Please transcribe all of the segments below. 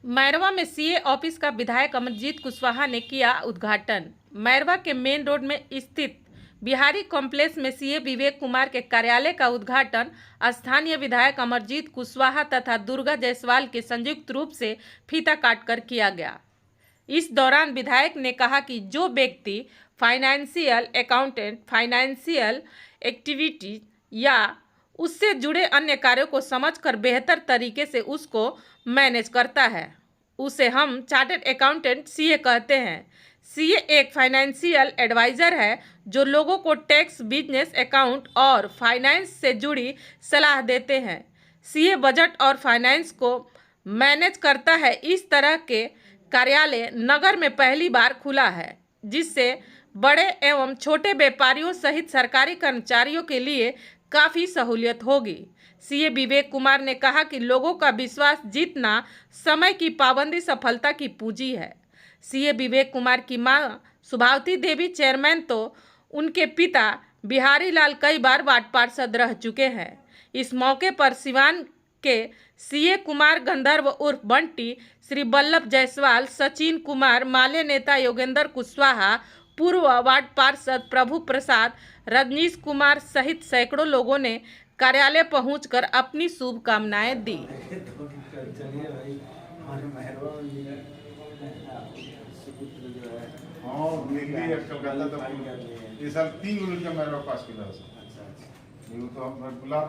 मैरवा में CA office का विधायक अमरजीत कुशवाहा ने किया उद्घाटन। मैरवा के मेन रोड में स्थित बिहारी कॉम्प्लेक्स में सीए विवेक कुमार के कार्यालय का उद्घाटन स्थानीय विधायक अमरजीत कुशवाहा तथा दुर्गा जायसवाल के संयुक्त रूप से फीता काटकर किया गया। इस दौरान विधायक ने कहा कि जो व्यक्ति फाइनेंशियल अकाउंटेंट, फाइनेंशियल एक्टिविटी या उससे जुड़े अन्य कार्यों को समझकर बेहतर तरीके से उसको मैनेज करता है, उसे हम चार्टर्ड अकाउंटेंट सीए कहते हैं। सीए एक फाइनेंशियल एडवाइज़र है जो लोगों को टैक्स, बिजनेस, अकाउंट और फाइनेंस से जुड़ी सलाह देते हैं। सीए बजट और फाइनेंस को मैनेज करता है। इस तरह के कार्यालय नगर में पहली बार खुला है, जिससे बड़े एवं छोटे व्यापारियों सहित सरकारी कर्मचारियों के लिए काफ़ी सहूलियत होगी। सीए विवेक कुमार ने कहा कि लोगों का विश्वास जीतना समय की पाबंदी सफलता की पूंजी है। सीए विवेक कुमार की मां सुभावती देवी चेयरमैन तो उनके पिता बिहारी लाल कई बार वार्ड पार्षद रह चुके हैं। इस मौके पर सिवान के सीए कुमार गंधर्व उर्फ बंटी, श्री वल्लभ जायसवाल, सचिन कुमार, माले नेता योगेंद्र कुशवाहा, पूर्व वार्ड पार्षद प्रभु प्रसाद, रजनीश कुमार सहित सैकड़ों लोगों ने कार्यालय पहुंचकर अपनी शुभकामनाएं दी। ये साल 3 लड़कियां मेरे पास किया ये तो हम बुला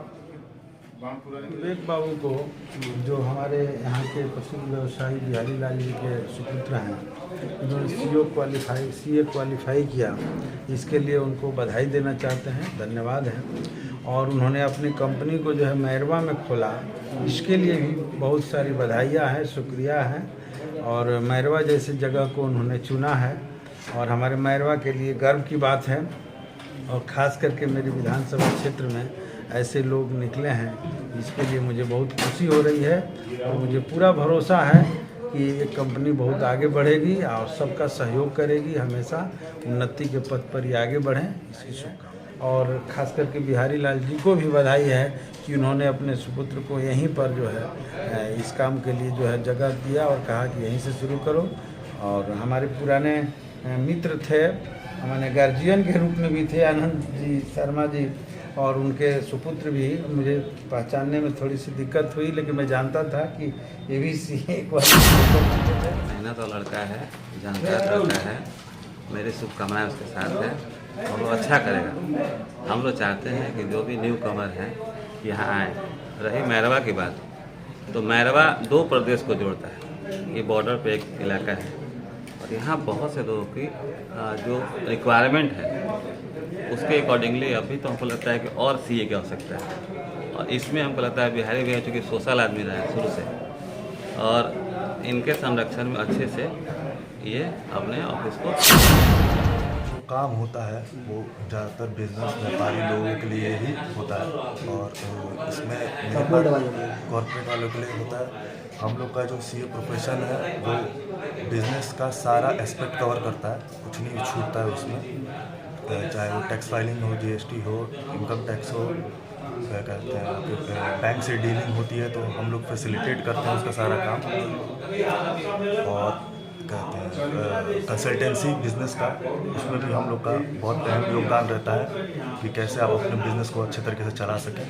विवेक बाबू को जो हमारे यहाँ के प्रसिद्ध व्यवसायी बिहारी लाल जी के सुपुत्र हैं, उन्होंने सीए क्वालिफाई किया, इसके लिए उनको बधाई देना चाहते हैं, धन्यवाद है। और उन्होंने अपनी कंपनी को जो है मैरवा में खोला, इसके लिए भी बहुत सारी बधाइयाँ हैं, शुक्रिया है। और मैरवा जैसी जगह को उन्होंने चुना है और हमारे मैरवा के लिए गर्व की बात है। और ख़ास करके मेरे विधानसभा क्षेत्र में ऐसे लोग निकले हैं, इसके लिए मुझे बहुत खुशी हो रही है। और मुझे पूरा भरोसा है कि ये कंपनी बहुत आगे बढ़ेगी और सबका सहयोग करेगी, हमेशा उन्नति के पथ पर ही आगे बढ़ें, इसकी शुभकामनाएं। और ख़ास करके बिहारी लाल जी को भी बधाई है कि उन्होंने अपने सुपुत्र को यहीं पर जो है इस काम के लिए जो है जगह दिया और कहा कि यहीं से शुरू करो। और हमारे पुराने मित्र थे, हमारे गार्जियन के रूप में भी थे आनंद जी शर्मा जी, और उनके सुपुत्र भी। मुझे पहचानने में थोड़ी सी दिक्कत हुई, लेकिन मैं जानता था कि ये भी सीए एक बार मेहनत और लड़का है, जानकार लड़का है, मेरी शुभकामनाएं उसके साथ है और वो अच्छा करेगा। हम लोग चाहते हैं कि जो भी न्यू कमर हैं यहाँ आए। रही मैरवा की बात, तो मैरवा 2 प्रदेश को जोड़ता है, ये बॉर्डर पे एक इलाका है और यहाँ बहुत से लोगों की जो रिक्वायरमेंट है उसके अकॉर्डिंगली अभी तो हमको लगता है कि और सीए की आवश्यकता है। और इसमें हमको लगता है बिहारी भैया चूँकि सोशल आदमी रहा है शुरू से, और इनके संरक्षण में अच्छे से ये अपने ऑफिस को जो काम होता है वो ज़्यादातर बिजनेस व्यापारी लोगों के लिए ही होता है और इसमें कॉर्पोरेट वालों के लिए होता है। हम लोग का जो सीए प्रोफेशन है वो बिजनेस का सारा एस्पेक्ट कवर करता है, कुछ नहीं छूटता है उसमें, चाहे वो टैक्स फाइलिंग हो, जीएसटी हो, इनकम टैक्स हो, क्या कहते हैं बैंक से डीलिंग होती है तो हम लोग फैसिलिटेट करते हैं उसका सारा काम। और कहते हैं कंसल्टेंसी बिजनेस का, उसमें भी हम लोग का बहुत अहम योगदान रहता है कि कैसे आप अपने बिजनेस को अच्छे तरीके से चला सकें।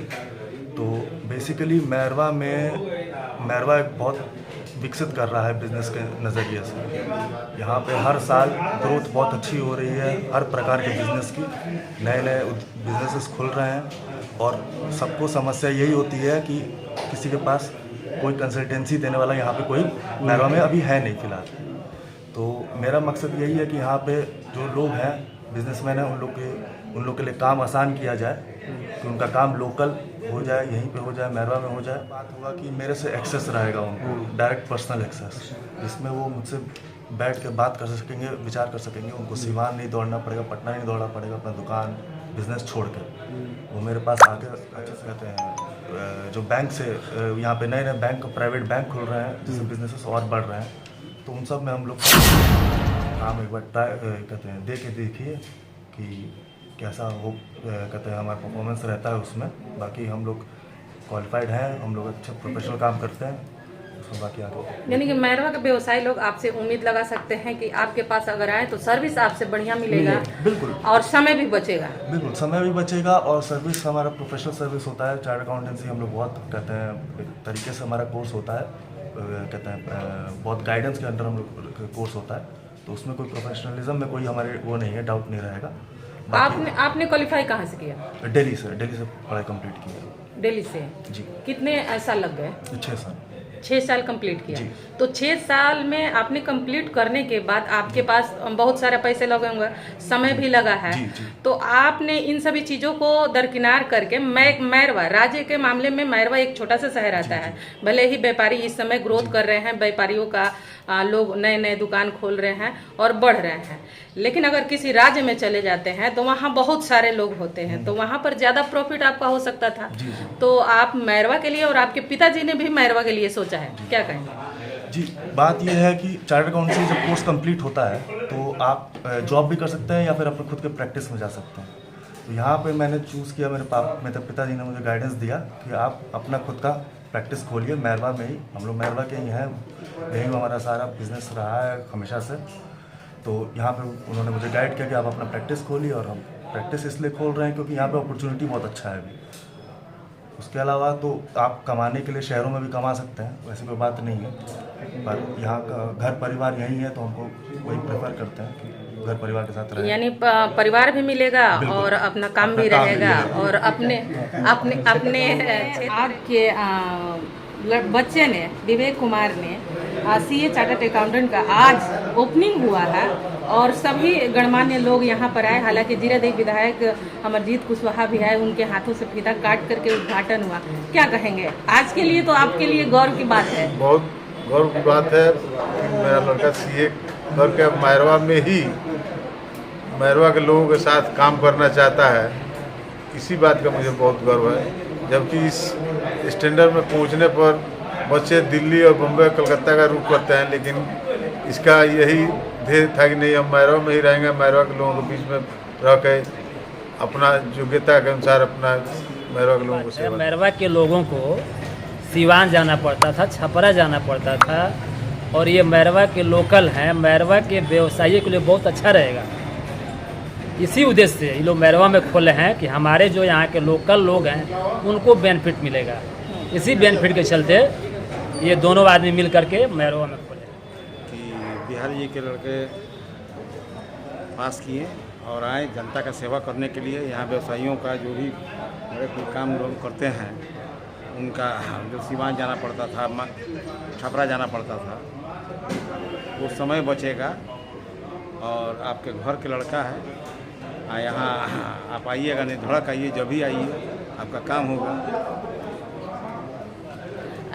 तो बेसिकली मैरवा एक बहुत विकसित कर रहा है बिज़नेस के नज़रिए से। यहाँ पे हर साल ग्रोथ बहुत अच्छी हो रही है, हर प्रकार के बिज़नेस की नए बिजनेसेस खुल रहे हैं और सबको समस्या यही होती है कि किसी के पास कोई कंसल्टेंसी देने वाला यहाँ पे कोई मैरवा में अभी है नहीं फ़िलहाल। तो मेरा मकसद यही है कि यहाँ पे जो लोग हैं बिजनेसमैन हैं उन लोग के लिए काम आसान किया जाए, कि उनका काम लोकल हो जाए, यहीं पे हो जाए, मैरवा में हो जाए। बात होगा कि मेरे से एक्सेस रहेगा उनको, डायरेक्ट पर्सनल एक्सेस, जिसमें वो मुझसे बैठ के बात कर सकेंगे, विचार कर सकेंगे। उनको सिवान नहीं दौड़ना पड़ेगा, पटना नहीं दौड़ना पड़ेगा अपना दुकान बिजनेस छोड़ कर। वो मेरे पास आके अच्छे से कहते हैं जो बैंक से यहाँ पे नए बैंक, प्राइवेट बैंक खुल रहे हैं जिससे बिजनेसेस और बढ़ रहे हैं, तो उन सब में हम लोग काम एक बार कहते हैं दे के देखिए कि कैसा वो कहते हैं हमारा परफॉर्मेंस रहता है उसमें। बाकी हम लोग क्वालिफाइड हैं, हम लोग अच्छे प्रोफेशनल काम करते हैं, फिर बाकी आगे। यानी कि मैरवा के व्यवसायी लोग आपसे उम्मीद लगा सकते हैं कि आपके पास अगर आए तो सर्विस आपसे बढ़िया मिलेगा, बिल्कुल और समय भी बचेगा। बिल्कुल, समय भी बचेगा और सर्विस हमारा प्रोफेशनल सर्विस होता है। चार्टर्ड अकाउंटेंसी हम लोग बहुत कहते हैं, एक तरीके से हमारा कोर्स होता है, कहते हैं बहुत गाइडेंस के अंडर हम लोग कोर्स होता है, तो उसमें कोई प्रोफेशनलिज्म में कोई हमारे वो नहीं है, डाउट नहीं रहेगा। आपने क्वालिफाई कहाँ से किया? दिल्ली से पढ़ाई कंप्लीट की है। दिल्ली से? जी। कितने साल लग गए? 6 साल। 6 साल कंप्लीट किया। जी। तो 6 साल में आपने कंप्लीट करने के बाद आपके पास बहुत सारे पैसे लगे होंगे, समय भी लगा है। जी, जी। तो आपने इन सभी चीज़ों को दरकिनार करके मैरवा राज्य के मामले में मैरवा एक छोटा सा शहर आता है, भले ही व्यापारी इस समय ग्रोथ कर रहे हैं, व्यापारियों का लोग नए नए दुकान खोल रहे हैं और बढ़ रहे हैं, लेकिन अगर किसी राज्य में चले जाते हैं तो वहाँ बहुत सारे लोग होते हैं, तो वहाँ पर ज़्यादा प्रॉफिट आपका हो सकता था। जी, जी। तो आप मैरवा के लिए, और आपके पिताजी ने भी मैरवा के लिए सोचा है, क्या कहेंगे? जी, बात यह है कि चार्टर्ड अकाउंटेंसी जब कोर्स कंप्लीट होता है तो आप जॉब भी कर सकते हैं या फिर अपने खुद के प्रैक्टिस में जा सकते हैं। तो यहाँ पे मैंने चूज़ किया, मेरे पिताजी ने मुझे गाइडेंस दिया कि आप अपना खुद का प्रैक्टिस खोलिए मैरवा में ही। हम लोग मैरवा के ही हैं, यही हमारा सारा बिजनेस रहा है हमेशा से। तो यहाँ पे उन्होंने मुझे गाइड किया कि आप अपना प्रैक्टिस खोलिए, और हम प्रैक्टिस इसलिए खोल रहे हैं क्योंकि यहाँ पे अपॉर्चुनिटी बहुत अच्छा है अभी। उसके अलावा तो आप कमाने के लिए शहरों में भी कमा सकते हैं, वैसे कोई बात नहीं है, पर यहाँ का घर परिवार यहीं है तो हमको वही प्रेफर करते हैं कि घर परिवार के साथ रहें। यानी परिवार भी मिलेगा और अपना काम भी रहेगा, और अपने अपने अपने आपके बच्चे ने, विवेक कुमार ने, सीए चार्टर्ड अकाउंटेंट का आज ओपनिंग हुआ है और सभी गणमान्य लोग यहाँ पर आए। हालांकि जीरादेई विधायक अमरजीत कुशवाहा भी आए, उनके हाथों से फीता काट करके उद्घाटन हुआ। क्या कहेंगे? आज के लिए तो आपके लिए गौरव की बात है। बहुत गौरव की बात है कि मेरा लड़का सीए करके मैरवा में ही मैरवा के लोगों के साथ काम करना चाहता है। इसी बात का मुझे बहुत गर्व है, जबकि इस स्टैंडर्ड में पहुंचने पर बच्चे दिल्ली और बम्बई कलकत्ता का रुख करते हैं, लेकिन इसका यही ध्येय था कि नहीं, हम मैरवा में ही रहेंगे, मैरवा के लोगों के बीच में रह के अपना योग्यता के अनुसार अपना मैरवा के लोगों को सेवा। मैरवा के लोगों को सिवान जाना पड़ता था, छपरा जाना पड़ता था, और ये मैरवा के लोकल हैं, मैरवा के व्यवसायियों के लिए बहुत अच्छा रहेगा। इसी उद्देश्य से ये लोग मैरवा में खोले हैं कि हमारे जो यहाँ के लोकल लोग हैं उनको बेनिफिट मिलेगा। इसी बेनिफिट के चलते ये दोनों आदमी मिल करके मैरवा में खोले कि बिहारी जी के लड़के पास किए और आए जनता का सेवा करने के लिए। यहाँ व्यवसायियों का जो भी बड़े कोई काम लोग करते हैं, उनका जो सिवान जाना पड़ता था, छपरा जाना पड़ता था, वो समय बचेगा। और आपके घर के लड़का है, यहाँ आप आइएगा, नहीं धड़क आइए, जब भी आइए आपका काम होगा।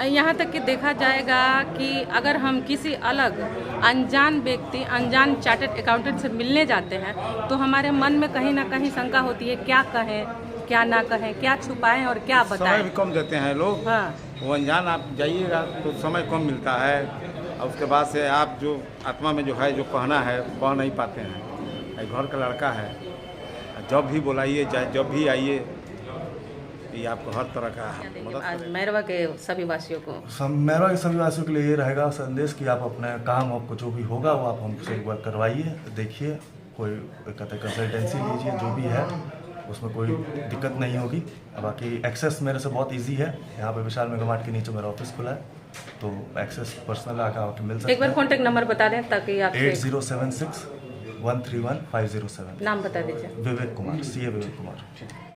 यहाँ तक कि देखा जाएगा कि अगर हम किसी अलग अनजान व्यक्ति, अनजान चार्टर्ड अकाउंटेंट से मिलने जाते हैं तो हमारे मन में कहीं ना कहीं शंका होती है, क्या कहें क्या ना कहें, क्या छुपाएं और क्या बताएं। समय भी कम देते हैं लोग। हाँ। वो अनजान आप जाइएगा तो समय कम मिलता है, और उसके बाद से आप जो आत्मा में जो है जो कहना है कह नहीं पाते हैं। घर का लड़का है, जब भी बुलाइए, चाहे जब भी आइए, ये आपको हर तरह का मदद आज करेगा। मैरवा के सभी वासियों को, मैरवा के सभी वासियों के लिए ये रहेगा संदेश कि आप अपने काम, आपको जो भी होगा वो आप हमसे एक बार करवाइए, देखिए, कोई कहते कंसल्टेंसी लीजिए, जो भी है उसमें कोई दिक्कत नहीं होगी। बाकी एक्सेस मेरे से बहुत इजी है। यहाँ पे विशाल मेगा मार्ट के नीचे मेरा ऑफिस खुला है, तो एक्सेस पर्सनल आकर मिल सकते एक बार हैं। कॉन्टेक्ट नंबर बता दें ताकि आप 8076 131 507। नाम बता दीजिए। विवेक कुमार, सीए विवेक कुमार।